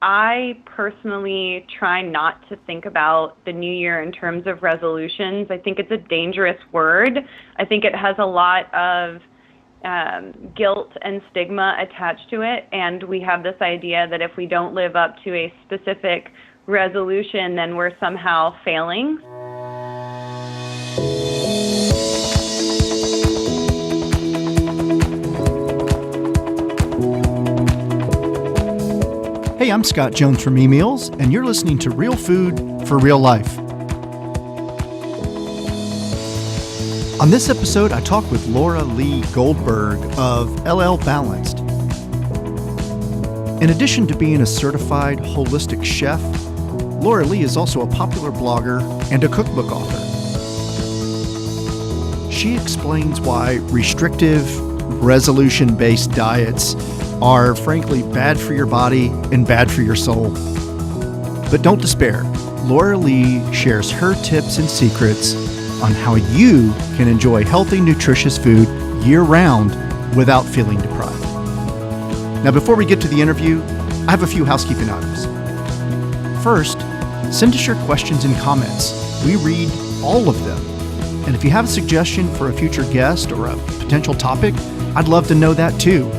I personally try not to think about the new year in terms of resolutions. I think it's a dangerous word. I think it has a lot of guilt and stigma attached to it, and we have this idea that if we don't live up to a specific resolution, then we're somehow failing. Hey, I'm Scott Jones from eMeals, and you're listening to Real Food for Real Life. On this episode, I talk with Laura Lea Goldberg of LL Balanced. In addition to being a certified holistic chef, Laura Lea is also a popular blogger and a cookbook author. She explains why restrictive, resolution-based diets are frankly bad for your body and bad for your soul. But don't despair. Laura Lea shares her tips and secrets on how you can enjoy healthy, nutritious food year-round without feeling deprived. Now, before we get to the interview, I have a few housekeeping items. First, send us your questions and comments. We read all of them. And if you have a suggestion for a future guest or a potential topic, I'd love to know that too.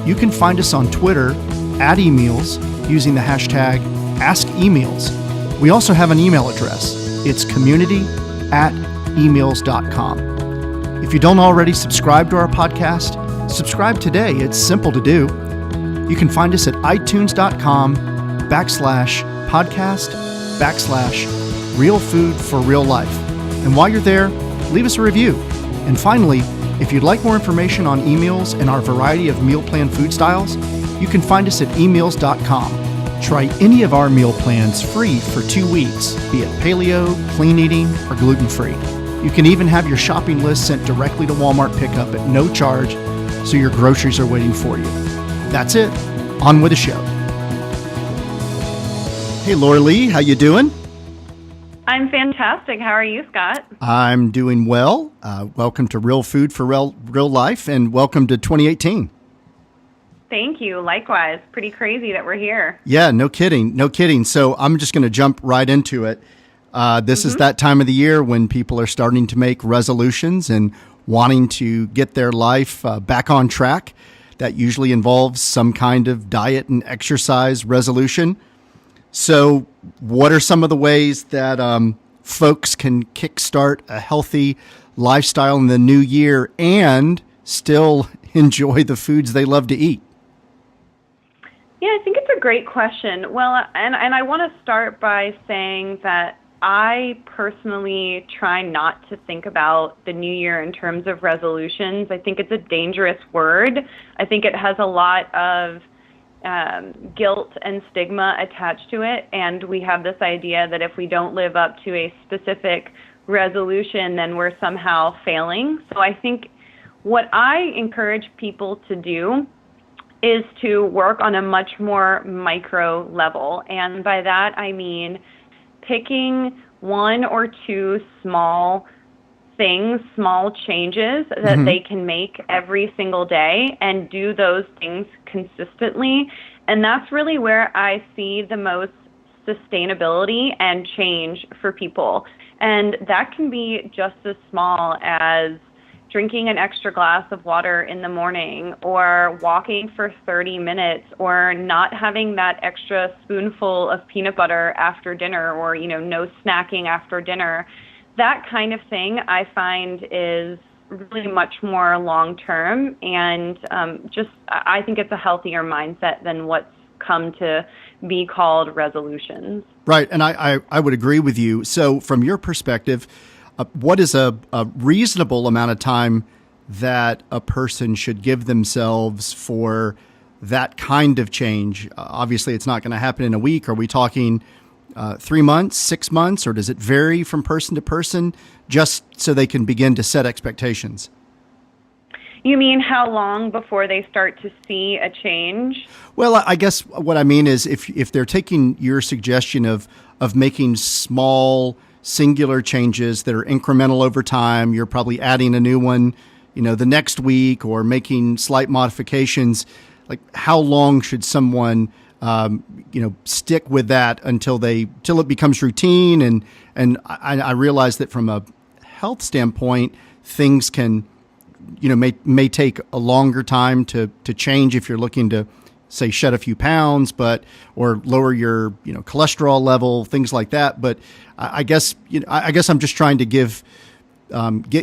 You can find us on Twitter at eMeals using the hashtag AskEmeals. We also have an email address. It's community@emeals.com. If you don't already subscribe to our podcast, subscribe today. It's simple to do. You can find us at itunes.com/podcast/Real Food for Real Life. And while you're there, leave us a review. And finally, if you'd like more information on eMeals and our variety of meal plan food styles, you can find us at emeals.com. Try any of our meal plans free for 2 weeks, be it paleo, clean eating, or gluten-free. You can even have your shopping list sent directly to Walmart pickup at no charge, so your groceries are waiting for you. That's it. On with the show. Hey, Laura Lea, how you doing? I'm fantastic. How are you, Scott? I'm doing well. Welcome to Real Food for Real Life, and welcome to 2018. Thank you. Likewise. Pretty crazy that we're here. Yeah, no kidding. No kidding. So I'm just going to jump right into it. This is that time of the year when people are starting to make resolutions and wanting to get their life back on track. That usually involves some kind of diet and exercise resolution. So what are some of the ways that folks can kickstart a healthy lifestyle in the new year and still enjoy the foods they love to eat? Yeah, I think it's a great question. Well, and I want to start by saying that I personally try not to think about the new year in terms of resolutions. I think it's a dangerous word. I think it has a lot of guilt and stigma attached to it, and we have this idea that if we don't live up to a specific resolution, then we're somehow failing. So I think what I encourage people to do is to work on a much more micro level, and by that I mean picking one or two small things, small changes that they can make every single day and do those things consistently. And that's really where I see the most sustainability and change for people. And that can be just as small as drinking an extra glass of water in the morning, or walking for 30 minutes, or not having that extra spoonful of peanut butter after dinner, or, no snacking after dinner. That kind of thing I find is really much more long-term, and I think it's a healthier mindset than what's come to be called resolutions. Right, and I would agree with you. So from your perspective, what is a reasonable amount of time that a person should give themselves for that kind of change? Obviously, it's not going to happen in a week. Are we talking 3 months, 6 months, or does it vary from person to person, just so they can begin to set expectations? You mean how long before they start to see a change? Well, I guess what I mean is if they're taking your suggestion of making small, singular changes that are incremental over time, you're probably adding a new one, the next week, or making slight modifications. Like, how long should someone stick with that until it becomes routine. And I realize that from a health standpoint, things can, may take a longer time to change if you're looking to, say, shed a few pounds, or lower your, cholesterol level, things like that. But I guess I'm just trying to get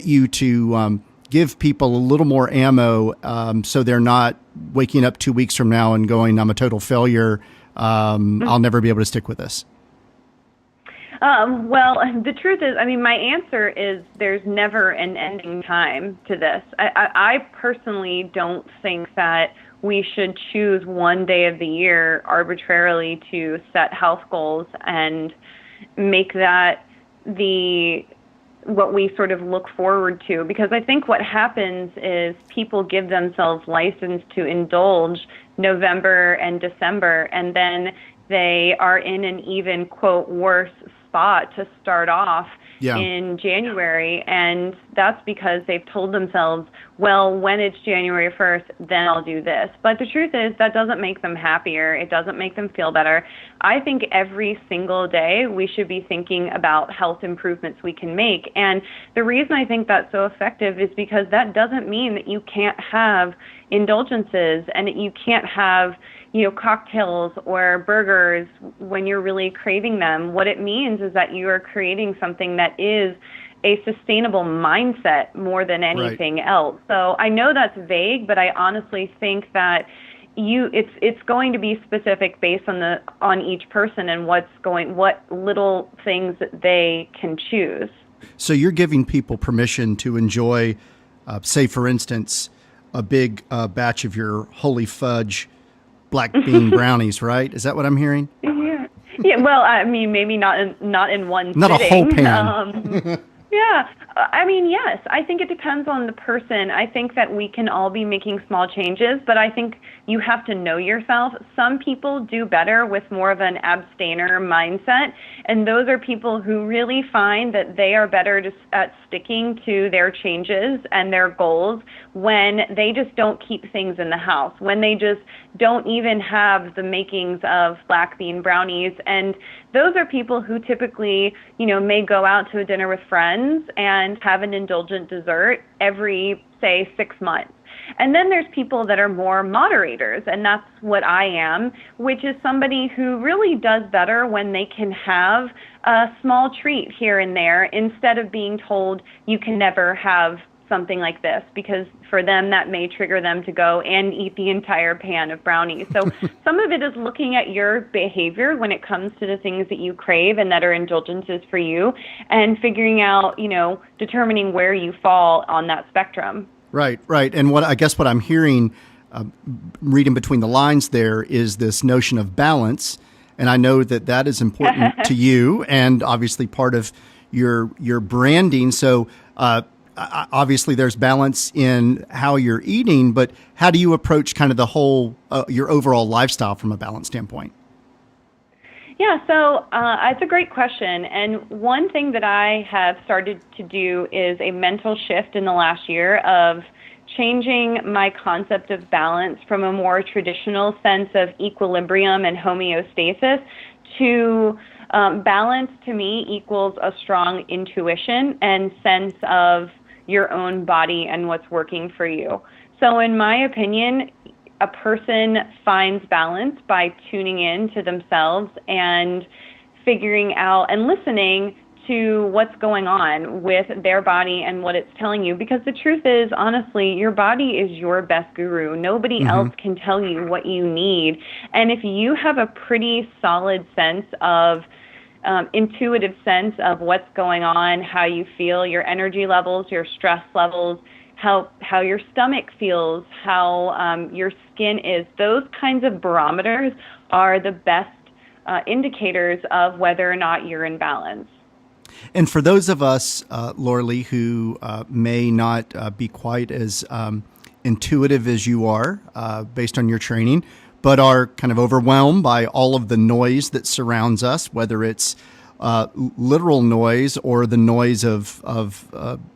you to give people a little more ammo, so they're not waking up 2 weeks from now and going, I'm a total failure. I'll never be able to stick with this. Well, the truth is, my answer is there's never an ending time to this. I personally don't think that we should choose one day of the year arbitrarily to set health goals and make that what we sort of look forward to. Because I think what happens is people give themselves license to indulge November and December, and then they are in an even, quote, worse spot to start off in January. And that's because they've told themselves, well, when it's January 1st, then I'll do this. But the truth is that doesn't make them happier. It doesn't make them feel better. I think every single day we should be thinking about health improvements we can make. And the reason I think that's so effective is because that doesn't mean that you can't have indulgences and that you can't have cocktails or burgers when you're really craving them. What it means is that you are creating something that is a sustainable mindset more than anything else. So I know that's vague, but I honestly think that it's going to be specific based on each person and what little things that they can choose. So you're giving people permission to enjoy, say for instance, a big batch of your holy fudge black bean brownies, right? Is that what I'm hearing? Yeah. Well, maybe not in one not sitting. A whole pan. Yeah. Yes. I think it depends on the person. I think that we can all be making small changes, but I think you have to know yourself. Some people do better with more of an abstainer mindset, and those are people who really find that they are better at sticking to their changes and their goals when they just don't keep things in the house, when they just don't even have the makings of black bean brownies. And those are people who typically, may go out to a dinner with friends and have an indulgent dessert every, say, 6 months. And then there's people that are more moderators, and that's what I am, which is somebody who really does better when they can have a small treat here and there instead of being told you can never have something like this, because for them that may trigger them to go and eat the entire pan of brownies. So some of it is looking at your behavior when it comes to the things that you crave and that are indulgences for you, and figuring out, determining where you fall on that spectrum. Right. And what I'm hearing, reading between the lines there, is this notion of balance. And I know that is important to you and obviously part of your branding. So obviously there's balance in how you're eating, but how do you approach kind of the whole, your overall lifestyle from a balance standpoint? Yeah, so it's a great question. And one thing that I have started to do is a mental shift in the last year of changing my concept of balance from a more traditional sense of equilibrium and homeostasis to balance to me equals a strong intuition and sense of your own body and what's working for you. So in my opinion, a person finds balance by tuning in to themselves and figuring out and listening to what's going on with their body and what it's telling you. Because the truth is, honestly, your body is your best guru. Nobody else can tell you what you need. And if you have a pretty solid sense of intuitive sense of what's going on, how you feel, your energy levels, your stress levels, how your stomach feels, how your skin is, those kinds of barometers are the best indicators of whether or not you're in balance. And for those of us, Laura Lea, who may not be quite as intuitive as you are based on your training, but are kind of overwhelmed by all of the noise that surrounds us, whether it's literal noise or the noise of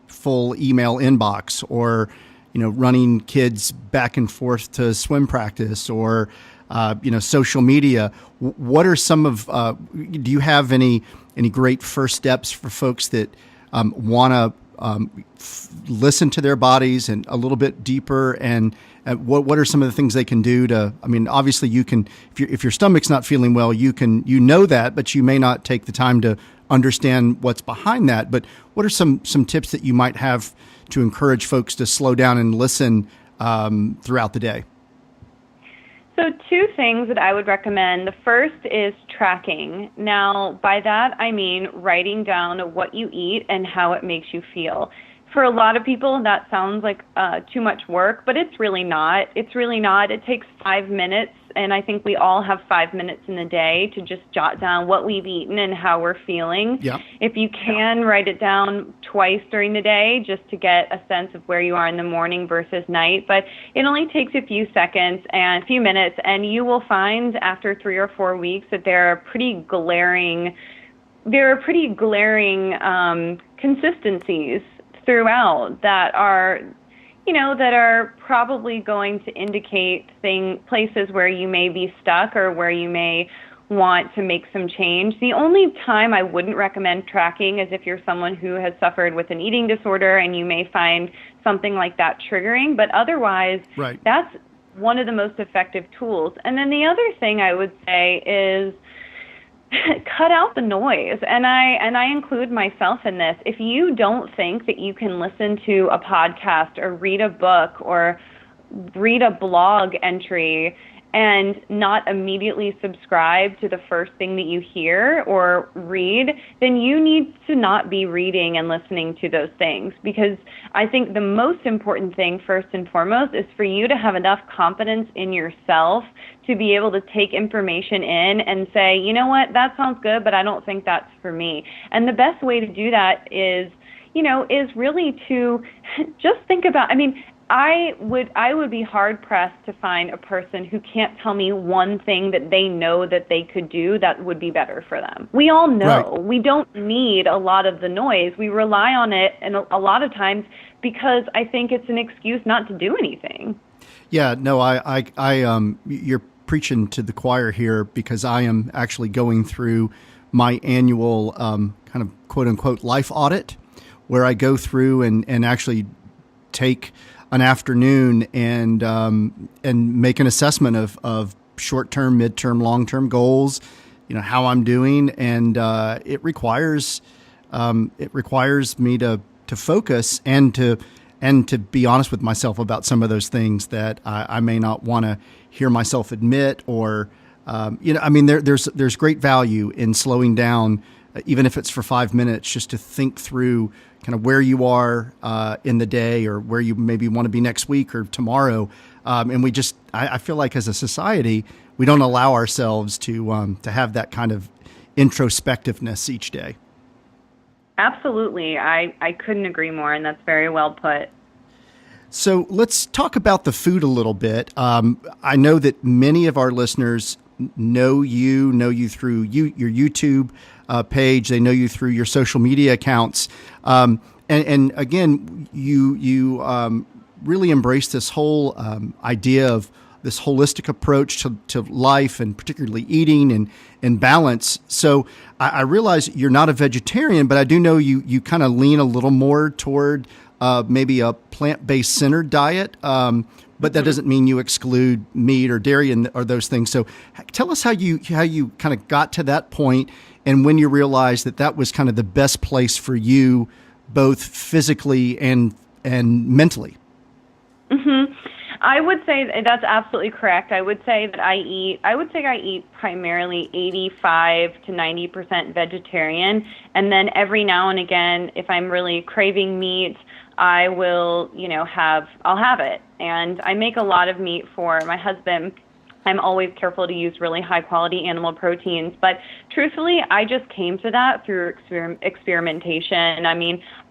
full email inbox, or running kids back and forth to swim practice, or social media. What are some of, do you have any great first steps for folks that want to listen to their bodies and a little bit deeper, and what are some of the things they can do to, obviously you can, if your stomach's not feeling well, you know that, but you may not take the time to understand what's behind that. But what are some tips that you might have to encourage folks to slow down and listen throughout the day? So 2 things that I would recommend. The first is tracking. Now, by that, I mean writing down what you eat and how it makes you feel. For a lot of people, that sounds like too much work, but it's really not. It's really not. It takes 5 minutes, and I think we all have 5 minutes in the day to just jot down what we've eaten and how we're feeling. Yeah. If you can, write it down twice during the day just to get a sense of where you are in the morning versus night. But it only takes a few seconds and a few minutes, and you will find after 3 or 4 weeks that there are pretty glaring consistencies throughout that are probably going to indicate places where you may be stuck or where you may want to make some change. The only time I wouldn't recommend tracking is if you're someone who has suffered with an eating disorder, and you may find something like that triggering. But otherwise, right, that's one of the most effective tools. And then the other thing I would say is cut out the noise, and I include myself in this. If you don't think that you can listen to a podcast or read a book or read a blog entry and not immediately subscribe to the first thing that you hear or read, then you need to not be reading and listening to those things. Because I think the most important thing, first and foremost, is for you to have enough confidence in yourself to be able to take information in and say, you know what, that sounds good, but I don't think that's for me. And the best way to do that is really to just think about, I would be hard pressed to find a person who can't tell me one thing that they know that they could do that would be better for them. We all know. Right. We don't need a lot of the noise. We rely on it, and a lot of times because I think it's an excuse not to do anything. Yeah, no, you're preaching to the choir here, because I am actually going through my annual kind of quote unquote life audit, where I go through and actually take an afternoon and make an assessment of short-term, mid-term, long-term goals, how I'm doing. And it requires me to focus and to be honest with myself about some of those things that I may not want to hear myself admit, or, there's great value in slowing down, even if it's for 5 minutes, just to think through kind of where you are in the day, or where you maybe want to be next week or tomorrow. And I feel like as a society, we don't allow ourselves to have that kind of introspectiveness each day. Absolutely. I couldn't agree more, and that's very well put. So let's talk about the food a little bit. I know that many of our listeners know you through your YouTube page. They know you through your social media accounts. And again, you really embrace this whole idea of this holistic approach to life, and particularly eating and balance. So I realize you're not a vegetarian, but I do know you kind of lean a little more toward maybe a plant-based centered diet. But that doesn't mean you exclude meat or dairy or those things. So tell us how you kind of got to that point, and when you realized that was kind of the best place for you, both physically and mentally. Mm-hmm. I would say that's absolutely correct. I would say that I eat primarily 85 to 90% vegetarian, and then every now and again, if I'm really craving meat, I will, I'll have it. And I make a lot of meat for my husband. I'm always careful to use really high quality animal proteins, but truthfully, I just came to that through experimentation.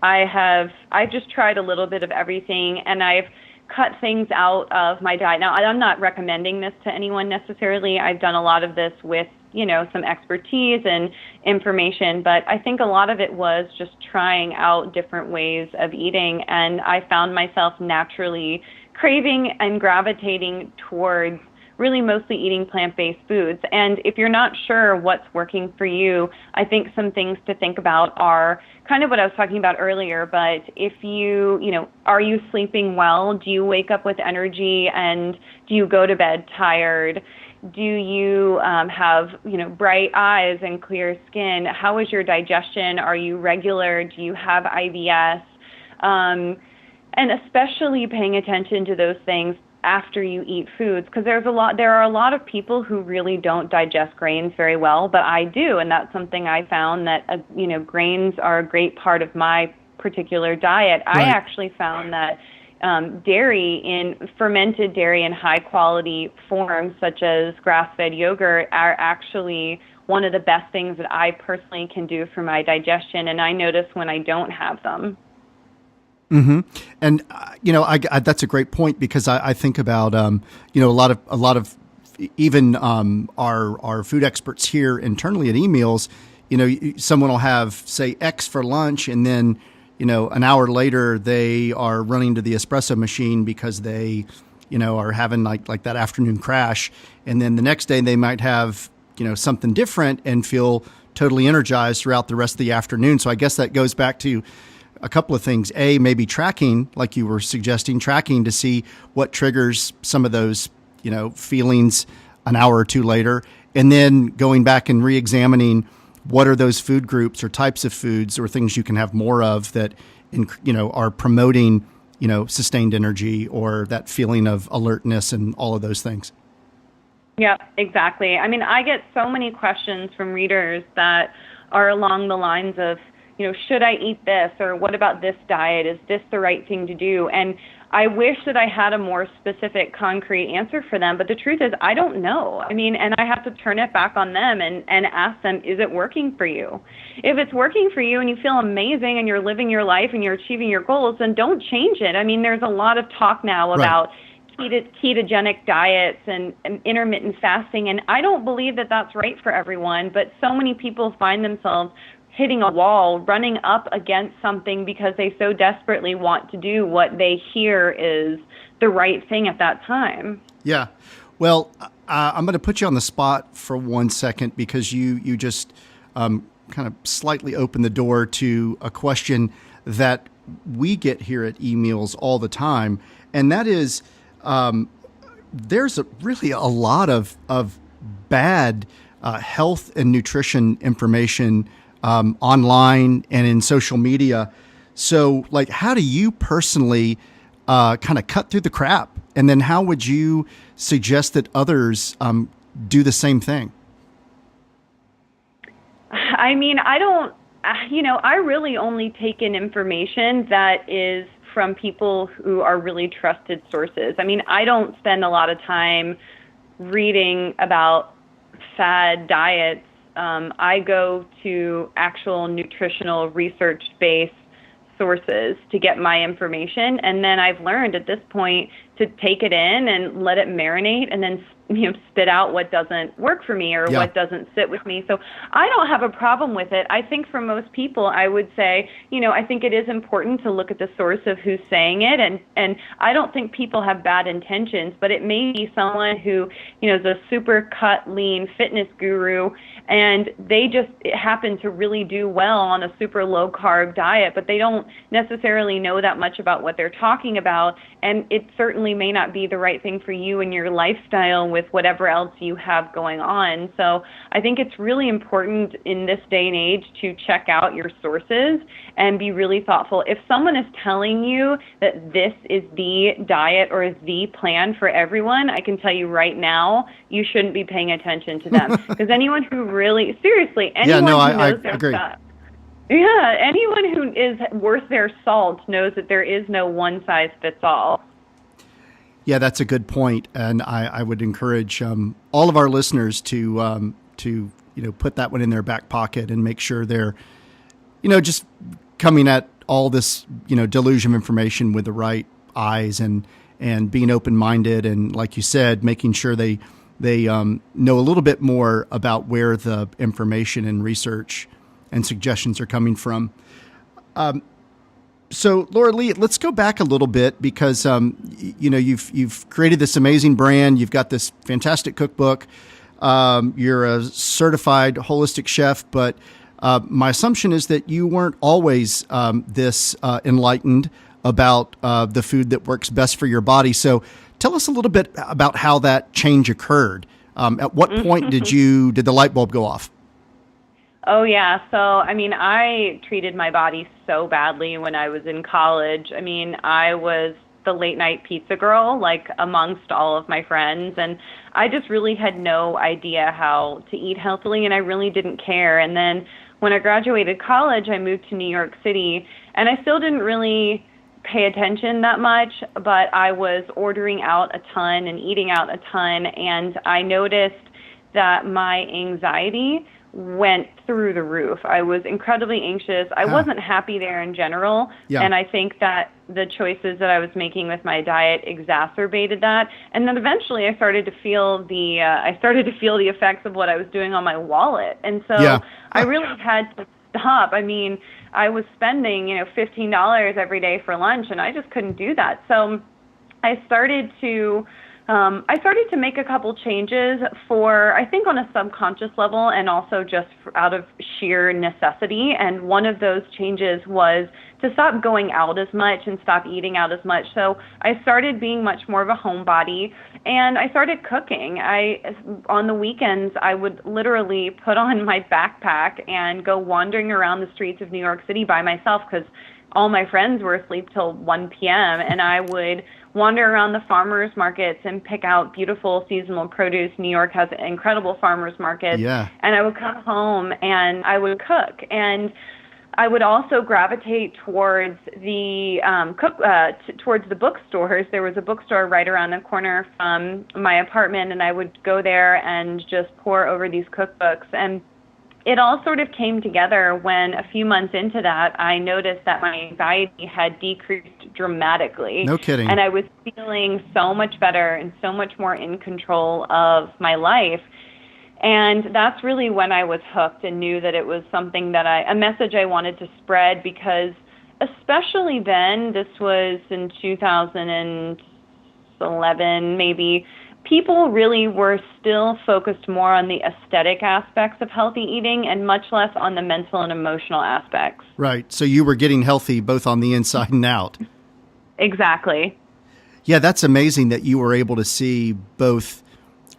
I've just tried a little bit of everything, and I've cut things out of my diet. Now, I'm not recommending this to anyone necessarily. I've done a lot of this with, some expertise and information, but I think a lot of it was just trying out different ways of eating, and I found myself naturally craving and gravitating towards really mostly eating plant-based foods. And if you're not sure what's working for you, I think some things to think about are kind of what I was talking about earlier, but if are you sleeping well? Do you wake up with energy, and do you go to bed tired? Do you have, bright eyes and clear skin? How is your digestion? Are you regular? Do you have IBS? And especially paying attention to those things after you eat foods, because there are a lot of people who really don't digest grains very well, but I do, and that's something I found that grains are a great part of my particular diet. Right. I actually found that fermented dairy in high quality forms, such as grass-fed yogurt, are actually one of the best things that I personally can do for my digestion, and I notice when I don't have them. Mm-hmm. And I that's a great point, because I think about a lot of even our food experts here internally at eMeals. Someone will have, say, X for lunch, and then an hour later they are running to the espresso machine because they are having like that afternoon crash, and then the next day they might have something different and feel totally energized throughout the rest of the afternoon. So I guess that goes back to a couple of things. A, maybe tracking, like you were suggesting, tracking to see what triggers some of those, feelings an hour or two later. And then going back and re-examining what are those food groups or types of foods or things you can have more of that, are promoting, sustained energy or that feeling of alertness and all of those things. Yeah, exactly. I mean, I get so many questions from readers that are along the lines of, should I eat this? Or what about this diet? Is this the right thing to do? And I wish that I had a more specific, concrete answer for them. But the truth is, I don't know. I mean, and I have to turn it back on them and ask them, is it working for you? If it's working for you and you feel amazing and you're living your life and you're achieving your goals, then don't change it. I mean, there's a lot of talk now about ketogenic diets and intermittent fasting. And I don't believe that that's right for everyone. But so many people find themselves hitting a wall, running up against something because they so desperately want to do what they hear is the right thing at that time. Yeah. Well, I'm going to put you on the spot for 1 second, because you just kind of slightly opened the door to a question that we get here at eMeals all the time. And that is, there's really a lot of bad health and nutrition information online and in social media. So, how do you personally kind of cut through the crap? And then how would you suggest that others do the same thing? I mean, I really only take in information that is from people who are really trusted sources. I mean, I don't spend a lot of time reading about fad diets. I go to actual nutritional research-based sources to get my information, and then I've learned at this point to take it in and let it marinate, and then spit out what doesn't work for me or what doesn't sit with me. So I don't have a problem with it. I think for most people, I would say, I think it is important to look at the source of who's saying it. And I don't think people have bad intentions, but it may be someone who, is a super cut, lean fitness guru, and they just happen to really do well on a super low carb diet, but they don't necessarily know that much about what they're talking about. And it certainly may not be the right thing for you and your lifestyle with whatever else you have going on. So I think it's really important in this day and age to check out your sources and be really thoughtful. If someone is telling you that this is the diet or is the plan for everyone, I can tell you right now, you shouldn't be paying attention to them. Because anyone who really, seriously, anyone who knows their stuff. Yeah, anyone who is worth their salt knows that there is no one size fits all. Yeah, that's a good point, and I would encourage all of our listeners to put that one in their back pocket and make sure they're just coming at all this delusion of information with the right eyes and being open-minded, and like you said, making sure they know a little bit more about where the information and research and suggestions are coming from. So, Laura Lea, let's go back a little bit because you've created this amazing brand. You've got this fantastic cookbook. You're a certified holistic chef, but my assumption is that you weren't always this enlightened about the food that works best for your body. So, tell us a little bit about how that change occurred. At what point did the light bulb go off? Oh, yeah. So, I mean, I treated my body so badly when I was in college. I mean, I was the late night pizza girl, like amongst all of my friends. And I just really had no idea how to eat healthily, and I really didn't care. And then when I graduated college, I moved to New York City, and I still didn't really pay attention that much, but I was ordering out a ton and eating out a ton. And I noticed that my anxiety went through the roof. I was incredibly anxious. I wasn't happy there in general. Yeah. And I think that the choices that I was making with my diet exacerbated that. And then eventually I started to feel the effects of what I was doing on my wallet. And so I really had to stop. I mean, I was spending, $15 every day for lunch, and I just couldn't do that. So I started to make a couple changes I think on a subconscious level, and also just out of sheer necessity. And one of those changes was to stop going out as much and stop eating out as much. So I started being much more of a homebody, and I started cooking. On the weekends, I would literally put on my backpack and go wandering around the streets of New York City by myself, because all my friends were asleep till 1 p.m. And I would wander around the farmers markets and pick out beautiful seasonal produce. New York has incredible farmers markets. Yeah. And I would come home and I would cook. And I would also gravitate towards towards the bookstores. There was a bookstore right around the corner from my apartment, and I would go there and just pore over these cookbooks. And it all sort of came together when a few months into that, I noticed that my anxiety had decreased dramatically. No kidding. And I was feeling so much better and so much more in control of my life. And that's really when I was hooked and knew that it was something that a message I wanted to spread, because especially then, this was in 2011 maybe, people really were still focused more on the aesthetic aspects of healthy eating and much less on the mental and emotional aspects. Right. So you were getting healthy both on the inside and out. Exactly. Yeah, that's amazing that you were able to see both,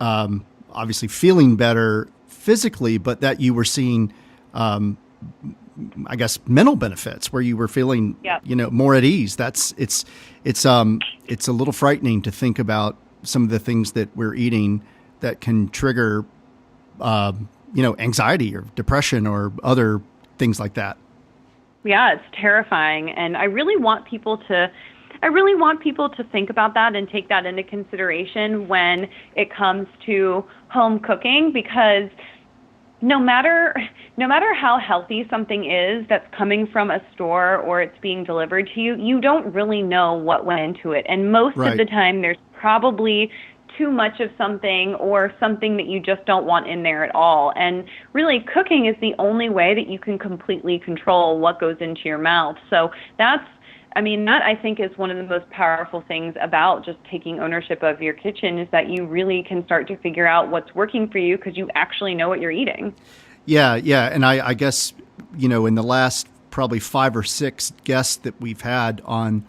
obviously feeling better physically, but that you were seeing, I guess, mental benefits where you were feeling, more at ease. It's a little frightening to think about some of the things that we're eating that can trigger, anxiety or depression or other things like that. Yeah, it's terrifying. And I really want people to think about that and take that into consideration when it comes to home cooking, because no matter how healthy something is that's coming from a store or it's being delivered to you, you don't really know what went into it. And most of the time there's probably too much of something or something that you just don't want in there at all. And really, cooking is the only way that you can completely control what goes into your mouth. So that I think is one of the most powerful things about just taking ownership of your kitchen, is that you really can start to figure out what's working for you because you actually know what you're eating. Yeah. And I guess, in the last probably 5 or 6 guests that we've had on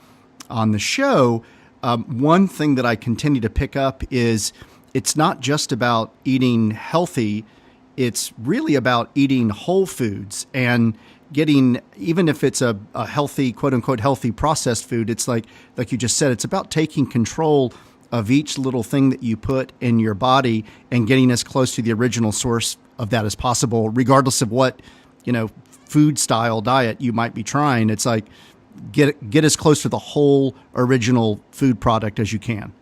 the show, one thing that I continue to pick up is it's not just about eating healthy. It's really about eating whole foods and getting, even if it's a healthy, quote unquote, healthy processed food, it's like you just said, it's about taking control of each little thing that you put in your body and getting as close to the original source of that as possible, regardless of what, food style diet you might be trying. It's like, get as close to the whole original food product as you can.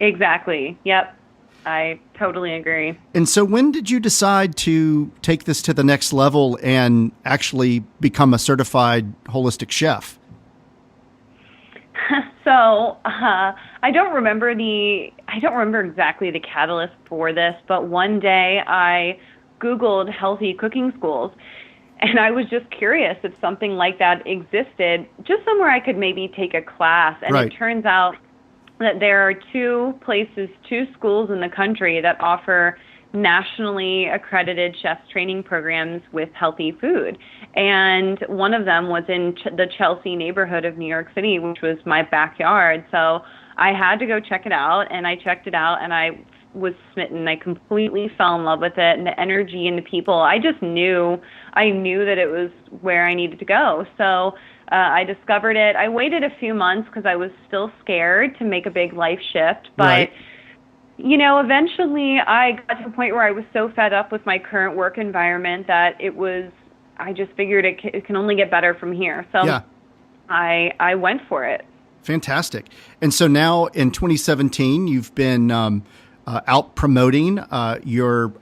Exactly. Yep. I totally agree. And so when did you decide to take this to the next level and actually become a certified holistic chef? So I don't remember exactly the catalyst for this, but one day I Googled healthy cooking schools. And I was just curious if something like that existed, just somewhere I could maybe take a class. And Right. It turns out that there are two schools in the country that offer nationally accredited chef's training programs with healthy food. And one of them was in the Chelsea neighborhood of New York City, which was my backyard. So I had to go check it out, and I checked it out, and I was smitten. I completely fell in love with it, and the energy and the people. I knew that it was where I needed to go. So I discovered it. I waited a few months because I was still scared to make a big life shift, but Right. Eventually I got to a point where I was so fed up with my current work environment that I just figured it can only get better from here. So Yeah. I went for it. Fantastic. And so now in 2017, you've been out promoting your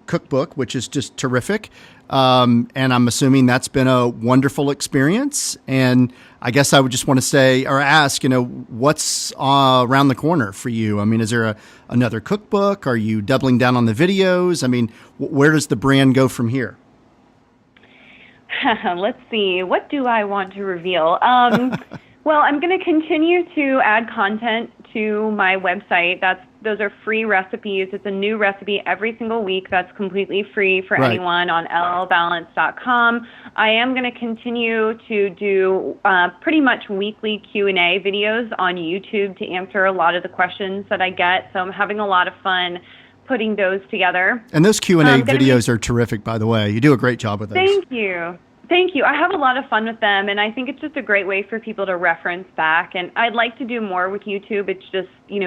cookbook, which is just terrific. And I'm assuming that's been a wonderful experience. And I guess I would just want to say or ask, what's around the corner for you? I mean, is there another cookbook? Are you doubling down on the videos? I mean, where does the brand go from here? Let's see. What do I want to reveal? Well, I'm going to continue to add content to my website. Those are free recipes. It's a new recipe every single week that's completely free for Right. anyone on llbalance.com. I am going to continue to do pretty much weekly Q&A videos on YouTube to answer a lot of the questions that I get. So I'm having a lot of fun putting those together. And those Q&A videos are terrific, by the way. You do a great job with those. Thank you. Thank you. I have a lot of fun with them, and I think it's just a great way for people to reference back. And I'd like to do more with YouTube. It's just,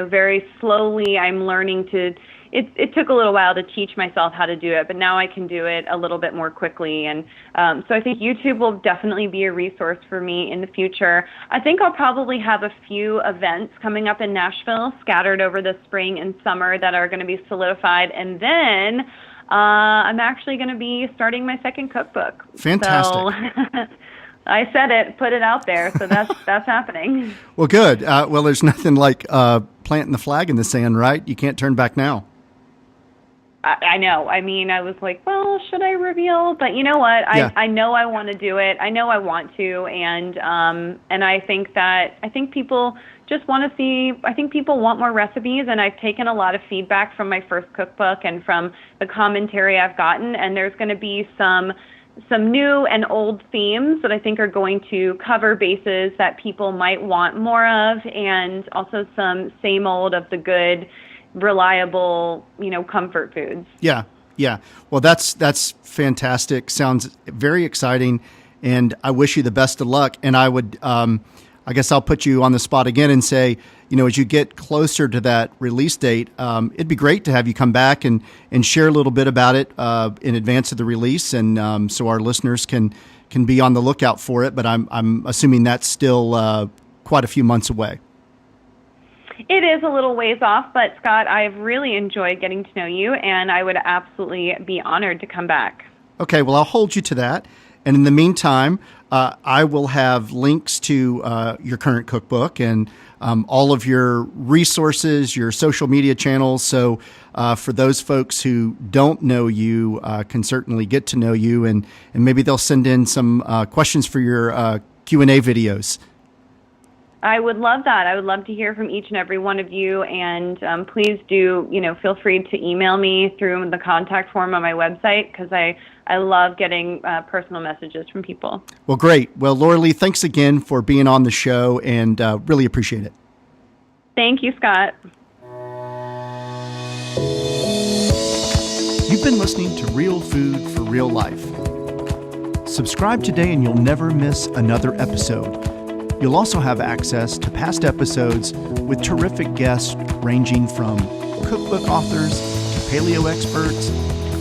very slowly I'm learning to. It took a little while to teach myself how to do it, but now I can do it a little bit more quickly. And so I think YouTube will definitely be a resource for me in the future. I think I'll probably have a few events coming up in Nashville scattered over the spring and summer that are going to be solidified. And then I'm actually going to be starting my second cookbook. Fantastic. So I said it, put it out there. So that's happening. Well, good. Well, there's nothing like planting the flag in the sand, right? You can't turn back now. I know. I mean, I was like, well, should I reveal? But you know what? I know I want to do it. I know I want to, and I think people just want to see. I think people want more recipes, and I've taken a lot of feedback from my first cookbook and from the commentary I've gotten, and there's going to be some new and old themes that I think are going to cover bases that people might want more of, and also some same old of the good, reliable, comfort foods. Yeah. Well, that's fantastic. Sounds very exciting, and I wish you the best of luck. And I would, I guess I'll put you on the spot again and say, as you get closer to that release date, it'd be great to have you come back and share a little bit about it in advance of the release, and so our listeners can be on the lookout for it. But I'm assuming that's still quite a few months away. It is a little ways off, but Scott, I've really enjoyed getting to know you, and I would absolutely be honored to come back. Okay, well, I'll hold you to that. And in the meantime, I will have links to your current cookbook and all of your resources, your social media channels. So for those folks who don't know you, can certainly get to know you, and maybe they'll send in some questions for your Q&A videos. I would love that. I would love to hear from each and every one of you, and please do, feel free to email me through the contact form on my website, because I love getting personal messages from people. Well, great. Well, Laura Lea, thanks again for being on the show, and really appreciate it. Thank you, Scott. You've been listening to Real Food for Real Life. Subscribe today and you'll never miss another episode. You'll also have access to past episodes with terrific guests ranging from cookbook authors to paleo experts,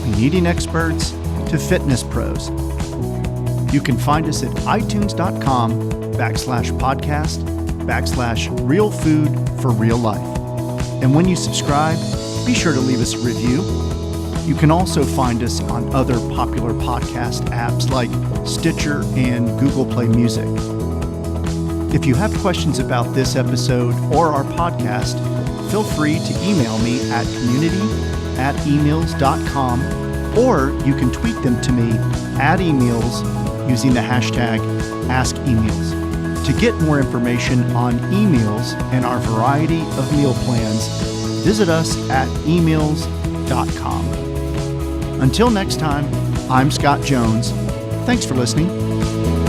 clean eating experts, to fitness pros. You can find us at itunes.com/podcast/Real Food for Real Life. And when you subscribe, be sure to leave us a review. You can also find us on other popular podcast apps like Stitcher and Google Play Music. If you have questions about this episode or our podcast, feel free to email me at community@emails.com or you can tweet them to me at eMeals using the hashtag AskEMeals. To get more information on eMeals and our variety of meal plans, visit us at eMeals.com. Until next time, I'm Scott Jones. Thanks for listening.